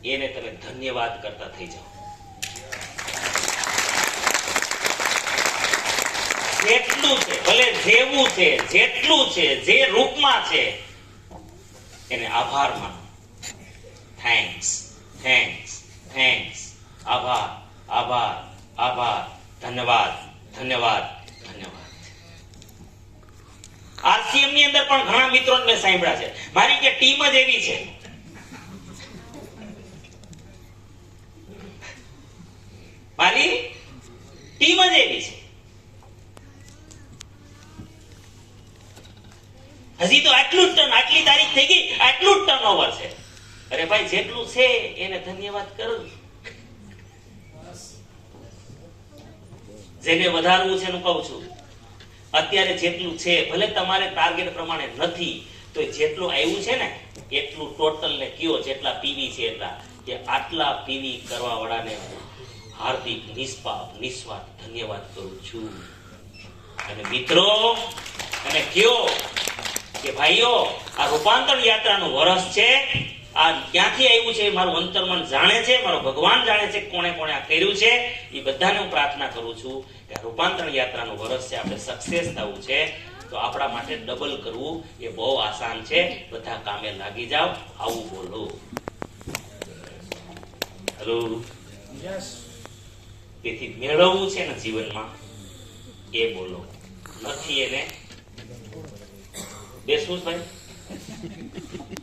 એને તમે ધન્યવાદ કરતા થઈ જાઓ. જેટલું છે, ભલે જેવું છે, જેટલું છે, જે રૂપમાં છે, એને આભાર માનો. થેન્ક્સ, થેન્ક્સ, થેન્ક્સ, આભાર, આભાર, આભાર, ધન્યવાદ, ધન્યવાદ, ધન્યવાદ. આરસીએમ ની અંદર પણ ઘણા મિત્રોને મેં સાંભળ્યા છે, મારી કે ટીમ જ એવી છે. મારી ટીમ જ એવી છે. હજી તો આટલું જ ટર્ન, આટલી તારીખ થઈ ગઈ, આટલું જ ટર્નઓવર છે. અરે ભાઈ, જેટલું છે એને ધન્યવાદ કરો. જેને વધારવું છે એનું કહું છું, અત્યારે જેટલું છે, ભલે તમારે ટાર્ગેટ પ્રમાણે નથી, તો જેટલું આવ્યું છે ને એટલું ટોટલ ને કયો, જેટલા પીવી છે એટલા, કે આટલા પીવી કરવા વાળાને હાર્દિક નિષ્પાપ નિસ્વાર્થ ધન્યવાદ કરું છું. અને મિત્રો, અને કયો કે ભાઈઓ, આ રૂપાંતર યાત્રાનું વર્ષ છે. આ ક્યાંથી આવ્યું છે મારું અંતર્મન જાણે છે, મારો ભગવાન જાણે છે કોણે કોણે આ કર્યું છે. એ બધાને હું પ્રાર્થના કરું છું કે આ રૂપાંતર યાત્રાનું વર્ષ છે, આપણે સક્સેસ થવું છે. તો આપણા માટે ડબલ કરવું એ બહુ આસાન છે. બધા કામે લાગી જાઓ. આવું બોલો. હેલો. તેથી મેળવવું છે ને જીવનમાં, એ બોલો. નથી એને બેસવું ભાઈ.